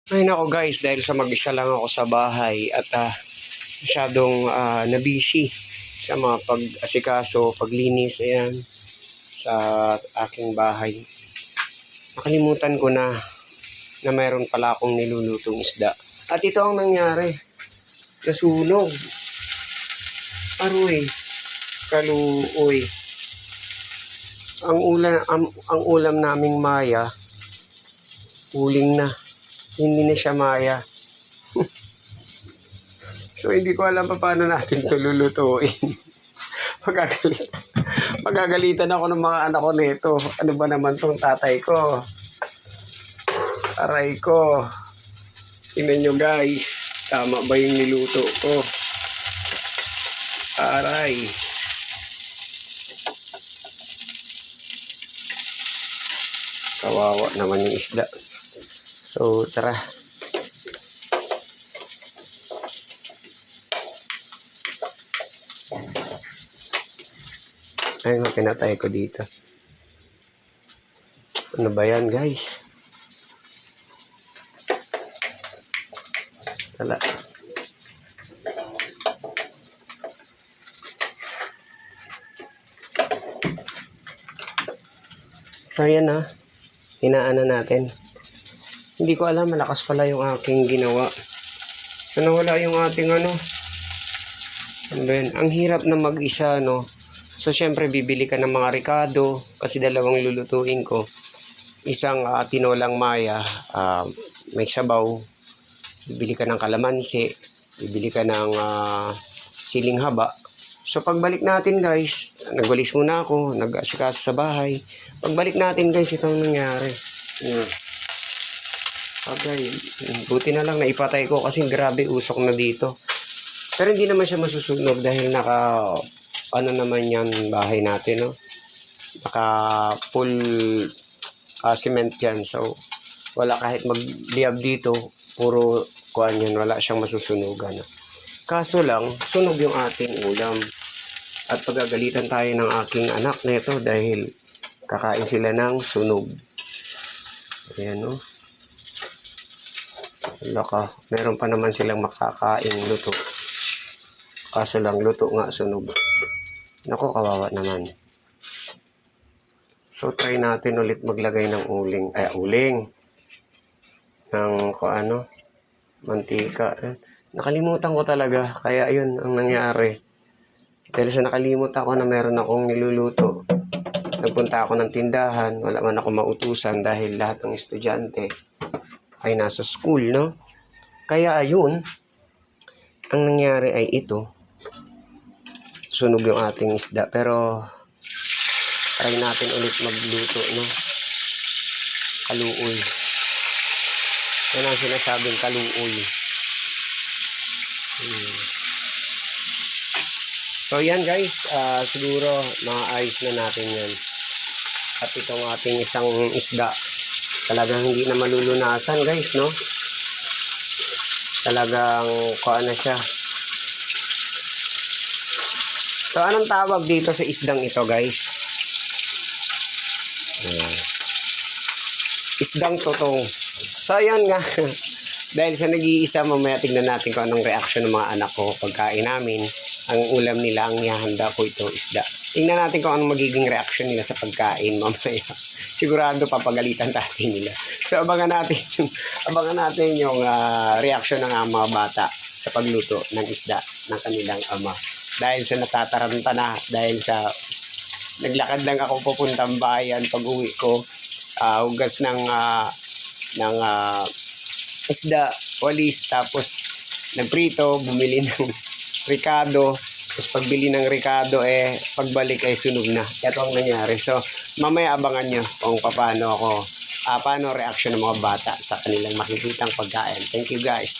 Ay nako guys, dahil sa mag-isa lang ako sa bahay at masyadong na-busy sa mga pag-asikaso, paglinis, ayan, sa aking bahay. Nakalimutan ko na mayroon pala akong nilulutong isda. At ito ang nangyari. Nasunog. Aroy. Kaluoy. Ang ulam naming maya, uling na. Hindi na siya maya. So, hindi ko alam pa paano natin ito lulutuin. Magagalitan ako ng mga anak ko nito. Ano ba naman tong tatay ko? Aray ko. Tingnan nyo guys. Tama ba yung niluto ko? Aray. Kawawa naman yung isda. So, tara. Ayun, pinatay ko dito. Ano ba yan, guys? Wala. So, yan na. Hinaan na natin. Hindi ko alam, malakas pala yung aking ginawa. So, nawala yung ating ano ba yun? Ang hirap na mag-isa, no? So, syempre, bibili ka ng mga ricado kasi dalawang lulutuin ko. Isang tinolang maya, may sabaw. Bibili ka ng kalamansi. Bibili ka ng siling haba. So, pagbalik natin, guys, nagwalis muna ako, nag-asikaso sa bahay. Pagbalik natin, guys, ito ang nangyari. Okay, buti na lang naipatay ko kasi grabe usok na dito. Pero hindi naman siya masusunog dahil ano naman yan bahay natin, no? Naka full cement yan. So, wala kahit magliyab dito, puro kuhan yan, wala siyang masusunugan. No? Kaso lang, sunog yung ating ulam. At pagagalitan tayo ng aking anak nito dahil kakain sila ng sunog. Ayan, no? Laka, meron pa naman silang makakain luto. Kaso lang, luto nga, sunog. Nako, kawawa naman. So, try natin ulit maglagay ng uling. Ng mantika. Nakalimutan ko talaga. Kaya yun ang nangyari. Dahil sa nakalimut ako na meron akong niluluto. Nagpunta ako ng tindahan. Wala man ako mautusan dahil lahat ng estudyante ay nasa school, no? Kaya ayun, ang nangyari ay ito. Sunog yung ating isda. Pero, try natin ulit magluto, no? Kaluoy. Yan ang sinasabing kaluoy. So, yan guys. Siguro, maayos na natin yan. At itong ating isang isda. Talagang hindi na malulunasan, guys, no? Talagang, na siya. So, anong tawag dito sa isdang ito, guys? Isdang totong. So, ayan nga. Dahil sa nag-iisa, mamaya tignan natin kung anong reaction ng mga anak ko pagkain namin. Ang ulam nila, ang nihanda ko ito, isda. Tingnan natin kung anong magiging reaction nila sa pagkain mamaya. Sigurado papagalitan natin nila. So, abangan natin yung reaction ng mga bata sa pagluto ng isda ng kanilang ama. Dahil sa natataranta na, dahil sa naglakad lang ako papuntang bayan pag uwi ko, hugas ng isda, walis, tapos nagprito, bumili ng ricado, tapos pagbili ng ricado, pagbalik ay sunog na. Ito ang nangyari. So, mamaya abangan nyo kung paano reaction ng mga bata sa kanilang makikitang pagkain. Thank you guys.